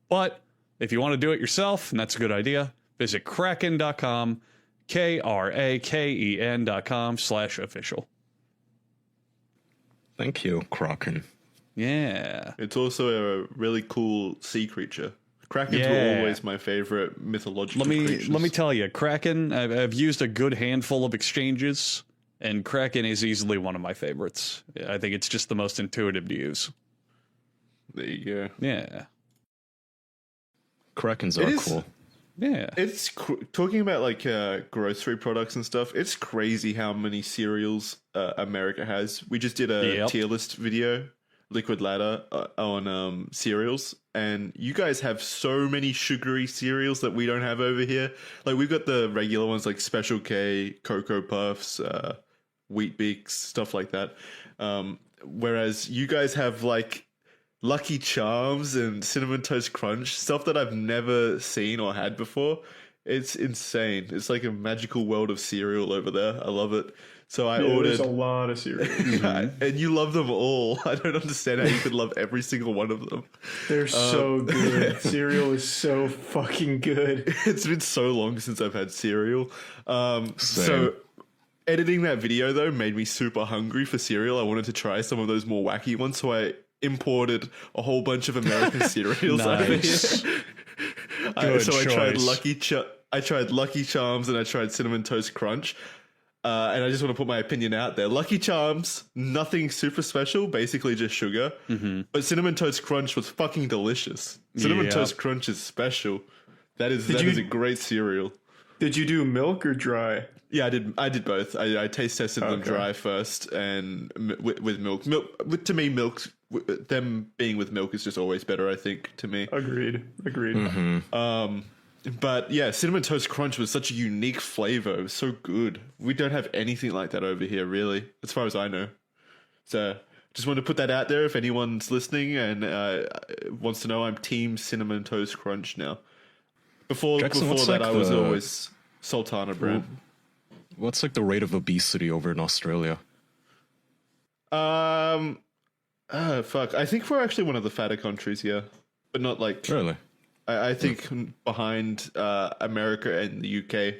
But if you want to do it yourself, and that's a good idea, visit kraken.com, kraken.com/official. Thank you, Kraken. Yeah. It's also a really cool sea creature. Krakens were always my favorite mythological creatures. Let me tell you, Kraken, I've used a good handful of exchanges, and Kraken is easily one of my favorites. I think it's just the most intuitive to use. There you go. Yeah. Krakens are cool. Yeah. It's talking about like grocery products and stuff. It's crazy how many cereals America has. We just did a tier list video, Liquid Ladder, on cereals, and you guys have so many sugary cereals that we don't have over here. Like we've got the regular ones like Special K, Cocoa Puffs, Wheat Bix, stuff like that. Whereas you guys have like Lucky Charms and Cinnamon Toast Crunch, stuff that I've never seen or had before. It's insane. It's like a magical world of cereal over there. I love it. So I ordered... There's a lot of cereals. And you love them all. I don't understand how you could love every single one of them. They're so good. Cereal is so fucking good. It's been so long since I've had cereal. So editing that video, though, made me super hungry for cereal. I wanted to try some of those more wacky ones, so I imported a whole bunch of American cereals over here. So I tried Lucky Charms and I tried Cinnamon Toast Crunch. And I just want to put my opinion out there. Lucky Charms, nothing super special, basically just sugar. Mm-hmm. But Cinnamon Toast Crunch was fucking delicious. Cinnamon Toast Crunch is special. That is a great cereal. Did you do milk or dry? Yeah, I did both. I taste tested them dry first and with milk. To me, them being with milk is just always better, I think, to me. Agreed. Mm-hmm. But yeah, Cinnamon Toast Crunch was such a unique flavor. It was so good. We don't have anything like that over here, really, as far as I know. So just want to put that out there if anyone's listening and wants to know. I'm team Cinnamon Toast Crunch now. Before Jackson, that, I was always Sultana brand. What's like the rate of obesity over in Australia? Fuck. I think we're actually one of the fatter countries here, but not like Really. I think behind America and the UK.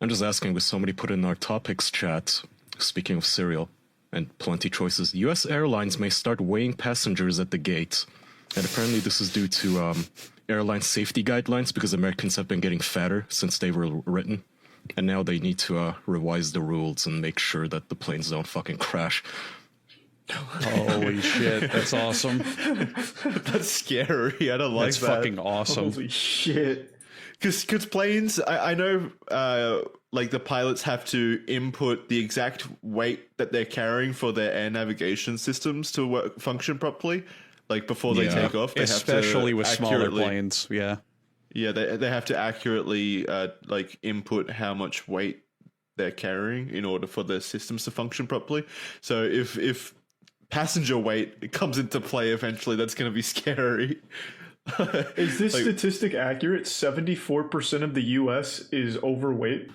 I'm just asking with somebody put in our topics chat, speaking of cereal and plenty choices, US airlines may start weighing passengers at the gate. And apparently this is due to airline safety guidelines because Americans have been getting fatter since they were written. And now they need to revise the rules and make sure that the planes don't fucking crash. Holy shit, that's awesome. That's scary. I don't like That's that. fucking awesome. Holy shit. Because planes, I know like the pilots have to input the exact weight that they're carrying for their air navigation systems to function properly. Like before they take off, they especially have to with smaller planes. Yeah, they have to accurately like input how much weight they're carrying in order for their systems to function properly. So if passenger weight comes into play eventually, that's going to be scary. Is this statistic accurate? 74% of the U.S. is overweight.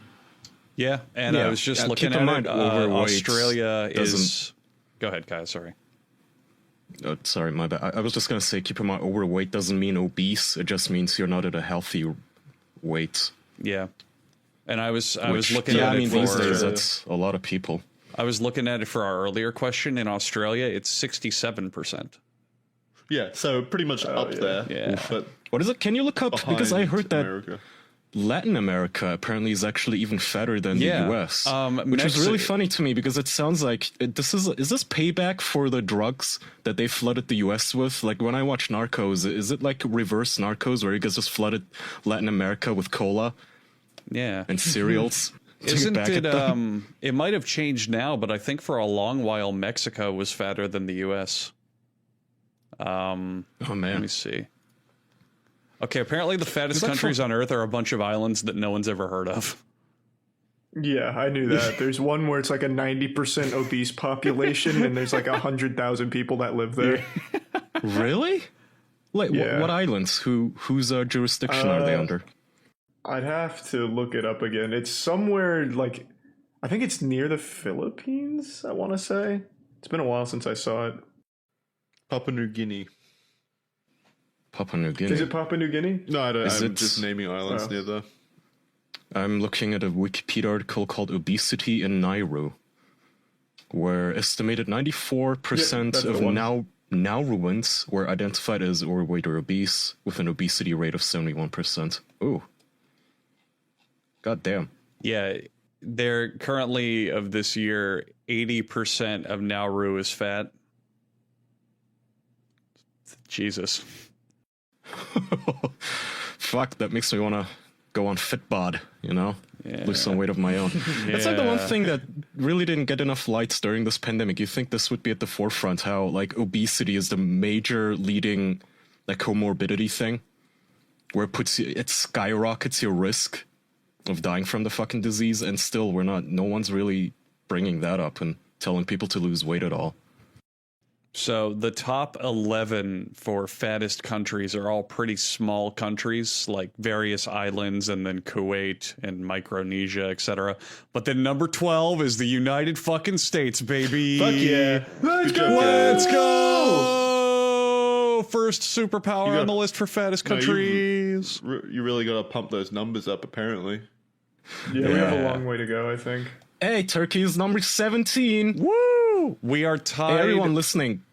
Yeah, and I was just looking at it. Australia is. Go ahead, Kai. Sorry. Sorry, my bad. I was just going to say, keep in mind, overweight doesn't mean obese. It just means you're not at a healthy weight. Yeah. And I was looking at it these days, that's a lot of people. I was looking at it for our earlier question. In Australia, it's 67%. Yeah, so pretty much up there. Yeah. But what is it? Can you look up? Because I heard that America. Latin America apparently is actually even fatter than the US, which is really funny to me because it sounds like is this payback for the drugs that they flooded the US with? Like when I watch Narcos, is it like reverse Narcos where you guys just flooded Latin America with cola? Yeah. And cereals? Isn't it, it might have changed now, but I think for a long while Mexico was fatter than the US. Oh man. Let me see. Okay, apparently the fattest countries on Earth are a bunch of islands that no one's ever heard of. Yeah, I knew that. There's one where it's like a 90% obese population and there's like 100,000 people that live there. Really? Like, what islands? Whose jurisdiction are they under? I'd have to look it up again. It's somewhere like, I think it's near the Philippines, I want to say. It's been a while since I saw it. Papua New Guinea. Papua New Guinea. Is it Papua New Guinea? No, I don't. Is I'm it- just naming islands near there. I'm looking at a Wikipedia article called Obesity in Nauru, where estimated 94% that's the of one. Nauruans were identified as overweight or obese, with an obesity rate of 71%. Ooh. God damn. Yeah, they're currently of this year, 80% of Nauru is fat. Jesus. Fuck, that makes me want to go on Fitbod, you know? Yeah. Lose some weight of my own. It's like the one Yeah. thing that really didn't get enough lights during this pandemic. You think this would be at the forefront, how like obesity is the major leading like comorbidity thing, where it skyrockets your risk of dying from the fucking disease, and still no one's really bringing that up and telling people to lose weight at all. So the top 11 for fattest countries are all pretty small countries, like various islands and then Kuwait and Micronesia, etc. But then number 12 is the United fucking States, baby. Fuck yeah. Let's go! Let's go! First superpower got- on the list for fattest No, countries. You really got to pump those numbers up, apparently. Yeah, we have a Yeah. long way to go, I think. Hey, Turkey is number 17. Woo! We are tied. Hey, everyone listening,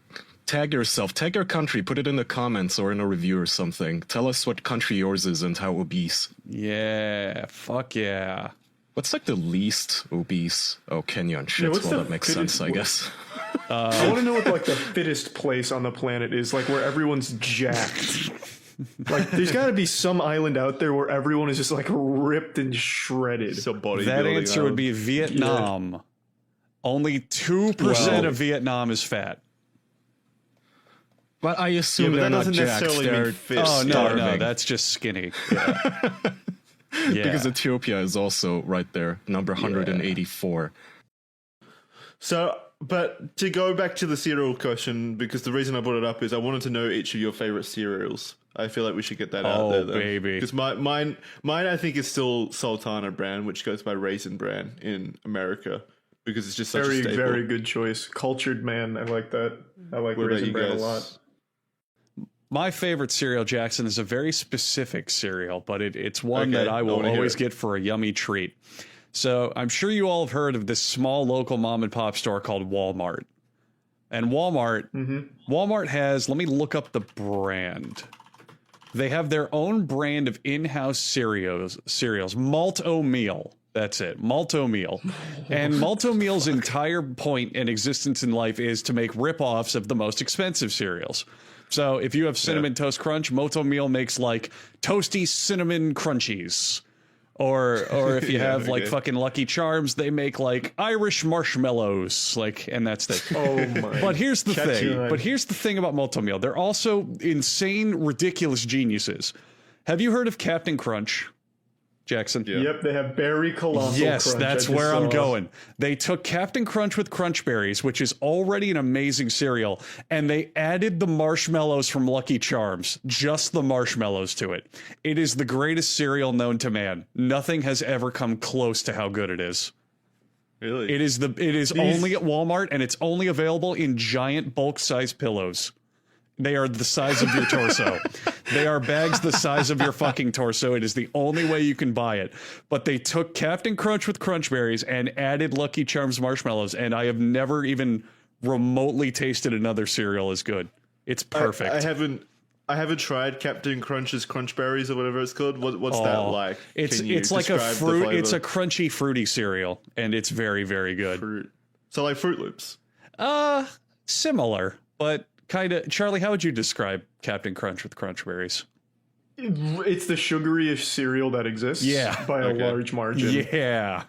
tag yourself, tag your country, put it in the comments or in a review or something. Tell us what country yours is and how obese. Yeah, fuck yeah. What's like the least obese? Oh, Kenya and shit. Yeah, what's Well, the that makes fittest- sense, I guess. I want to know what like the fittest place on the planet is, like where everyone's jacked. Like, there's got to be some island out there where everyone is just like ripped and shredded. So bodybuilding. That answer would island. be Vietnam. Only 2% Wow. of Vietnam is fat. But I assume but they're that not doesn't jacked. necessarily mean They're fit. Oh, no, starving. that's just skinny. Yeah. Yeah. Because Ethiopia is also right there, number 184. So, but to go back to the cereal question, because the reason I brought it up is I wanted to know each of your favorite cereals. I feel like we should get that out there, though. Baby. Because mine, I think is still Sultana brand, which goes by Raisin Bran in America, because it's just such Very, a staple. very good choice. Cultured man. I like that. I like What about Raisin you Bran a guys? lot. My favorite cereal, Jackson, is a very specific cereal, but it's one Okay, that I I will wanna hear always it. get for a yummy treat. So I'm sure you all have heard of this small local mom and pop store called Walmart. And Walmart has, let me look up the brand. They have their own brand of in-house cereals, Malt-O-Meal. That's it, Malt-O-Meal. And Malt-O-Meal's entire point and existence in life is to make rip-offs of the most expensive cereals. So if you have Cinnamon Toast Crunch, Malt-O-Meal makes like toasty cinnamon crunchies. Or if you have like fucking Lucky Charms, they make like Irish marshmallows, like, and that's it. Oh my! But here's the thing. on. But here's the thing about Malt-O-Meal. They're also insane, ridiculous geniuses. Have you heard of Captain Crunch, Jackson? Yeah. Yep, they have berry colossal Yes, crunch. that's I just where I'm saw. going. They took Captain Crunch with Crunch Berries, which is already an amazing cereal, and they added the marshmallows from Lucky Charms, just the marshmallows to it. It is the greatest cereal known to man. Nothing has ever come close to how good it is. Really? It is only at Walmart, and it's only available in giant bulk size pillows. They are the size of your torso. They are bags the size of your fucking torso. It is the only way you can buy it. But they took Captain Crunch with Crunch Berries and added Lucky Charms marshmallows, and I have never even remotely tasted another cereal as good. It's perfect. I haven't tried Captain Crunch's Crunch Berries or whatever it's called. What's that like? It's Can you like a describe the fruit. It's a flavor? crunchy, fruity cereal, and it's very, very good. Fruit. So like Fruit Loops. Similar, but kind of. Charlie, how would you describe Captain Crunch with Crunch Berries? It's the sugariest cereal that exists. Yeah. by a Okay. large margin. Yeah.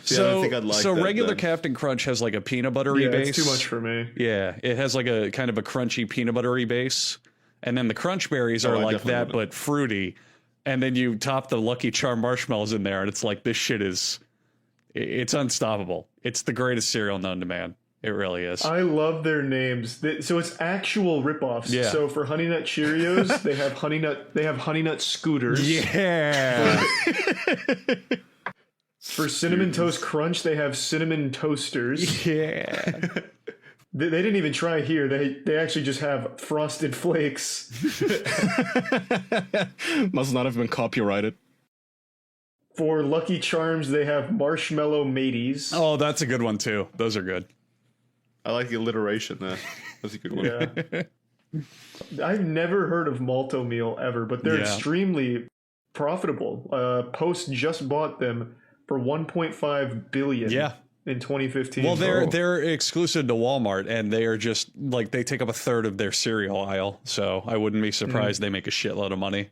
See, I don't think I'd like that regular then. Captain Crunch has like a peanut buttery Yeah, base. it's too much for me. Yeah, it has like a kind of a crunchy peanut buttery base, and then the Crunch Berries are I like definitely that want but fruity, and then you top the Lucky Charm marshmallows in there, and it's like this shit is, it's unstoppable. It's the greatest cereal known to man. It really is. I love their names. So it's actual ripoffs. Yeah. So for Honey Nut Cheerios, they have Honey Nut Scooters. Yeah. For Cinnamon Toast Crunch, they have Cinnamon Toasters. Yeah. They didn't even try here. They actually just have Frosted Flakes. Must not have been copyrighted. For Lucky Charms, they have Marshmallow Mateys. Oh, that's a good one too. Those are good. I like the alliteration there. That's a good one. Yeah. I've never heard of Malto Meal ever, but they're extremely profitable. Post just bought them for $1.5 billion. In 2015. Well, they're exclusive to Walmart, and they are just like they take up a third of their cereal aisle. So I wouldn't be surprised they make a shitload of money.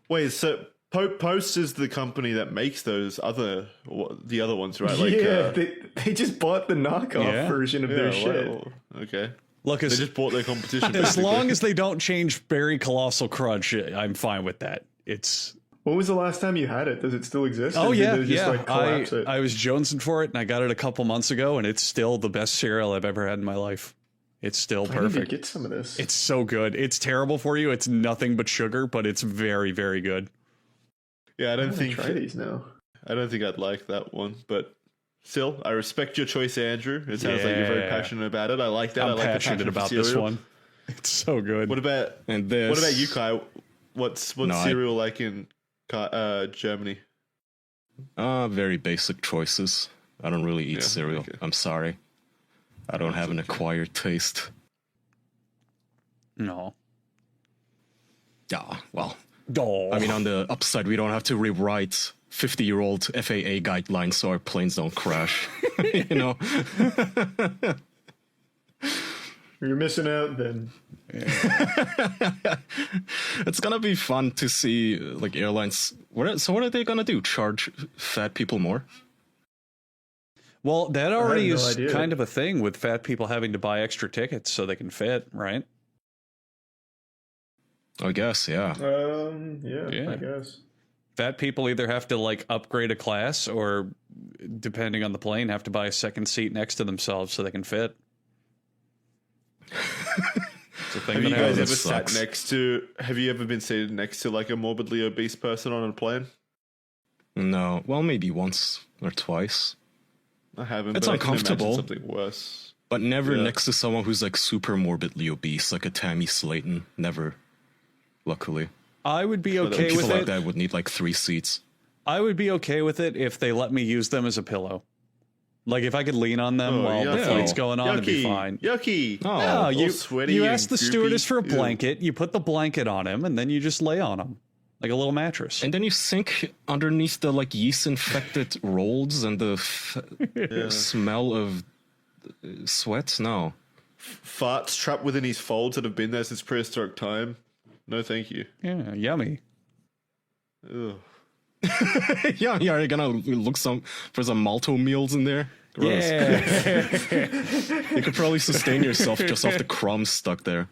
Wait, so Post is the company that makes the other ones, right? Like, they just bought the knockoff version of their shit. Well, okay. Look, they just bought their competition. As long as they don't change Berry Colossal Crunch, I'm fine with that. It's. When was the last time you had it? Does it still exist? Oh, yeah. I was jonesing for it, and I got it a couple months ago, and it's still the best cereal I've ever had in my life. It's still perfect. I need to get some of this. It's so good. It's terrible for you. It's nothing but sugar, but it's very, very good. Yeah, I don't think try these now. I don't think I'd like that one, but still, I respect your choice, Andrew. It sounds like you're very passionate about it. I like that. I'm passionate about this one. It's so good. What about you, Kai? What's cereal like in Germany? Very basic choices. I don't really eat cereal. Okay. I'm sorry. I don't have an acquired taste. No. Yeah, well. Oh. I mean, on the upside, we don't have to rewrite 50-year-old FAA guidelines so our planes don't crash. You know? You're missing out then. It's gonna be fun to see like airlines. What are they gonna do? Charge fat people more? Well, that already is kind of a thing with fat people having to buy extra tickets so they can fit, right? I guess, yeah. I guess. Fat people either have to like upgrade a class or, depending on the plane, have to buy a second seat next to themselves so they can fit. Have you guys ever sat next to? Have you ever been seated next to like a morbidly obese person on a plane? No. Well, maybe once or twice. I haven't. It's but uncomfortable. I can imagine something worse. But never next to someone who's like super morbidly obese, like a Tammy Slayton. Never. Luckily. I would be okay with it. People like that would need like 3 seats. I would be okay with it if they let me use them as a pillow. Like if I could lean on them while the flight's going on, it'd be fine. Yucky. Oh, you ask the stewardess for a Ew. blanket, you put the blanket on him, and then you just lay on him. Like a little mattress. And then you sink underneath the like yeast-infected rolls and the smell of sweat? No. Farts trapped within his folds that have been there since prehistoric time. No, thank you. Yeah, yummy. Ugh. Yeah, you're gonna look for some Malto meals in there. Gross. Yeah. You could probably sustain yourself just off the crumbs stuck there.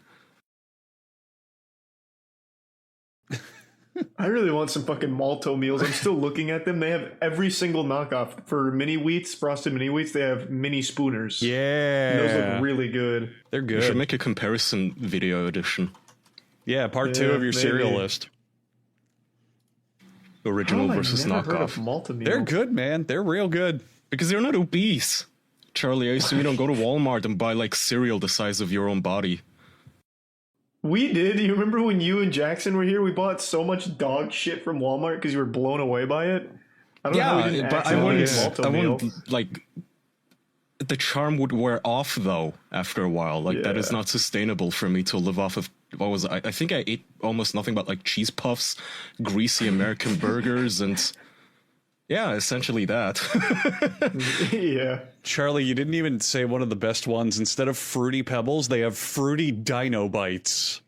I really want some fucking Malto meals. I'm still looking at them. They have every single knockoff. For mini wheats, frosted mini wheats, they have mini spooners. Yeah. And those look really good. They're good. We should make a comparison video edition. Yeah, part 2 of your cereal list. Original versus knockoff. Malto meal? They're good, man. They're real good. Because they're not obese. Charlie, I assume you don't go to Walmart and buy like cereal the size of your own body. We did. You remember when you and Jackson were here? We bought so much dog shit from Walmart because you were blown away by it. I don't know how we didn't but I wouldn't like the charm would wear off though after a while. Like that is not sustainable for me to live off of. What was I think I ate almost nothing but like cheese puffs, greasy American burgers, and essentially that. Yeah. Charlie, you didn't even say one of the best ones. Instead of Fruity Pebbles, they have Fruity Dino Bites.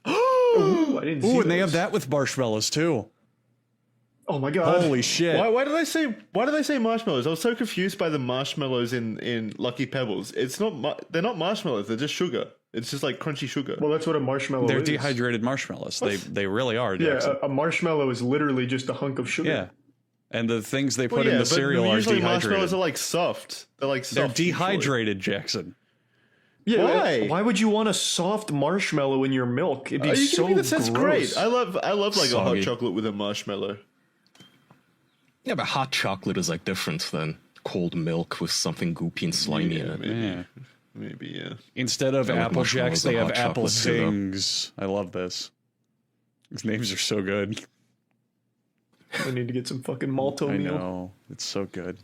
Ooh, I didn't see and they have that with marshmallows too. Oh my god! Holy shit! Why did they say marshmallows? I was so confused by the marshmallows in Lucky Pebbles. It's not. They're not marshmallows. They're just sugar. It's just like crunchy sugar. Well, that's what a marshmallow They're is. They're dehydrated marshmallows. They really are. Jackson. Yeah, a marshmallow is literally just a hunk of sugar. Yeah. And the things they put in the cereal are dehydrated. Marshmallows are like soft. They're dehydrated, Jackson. Yeah, why would you want a soft marshmallow in your milk? It'd be so gross. That's great. I love like a hot chocolate with a marshmallow. Yeah, but hot chocolate is like different than cold milk with something goopy and slimy in it. Yeah. Maybe, yeah. Instead of Yeah, like Apple Jacks, marshmallows they and have hot Apple chocolate too, though. Sings. I love this. These names are so good. I need to get some fucking malto I meal. know. It's so good.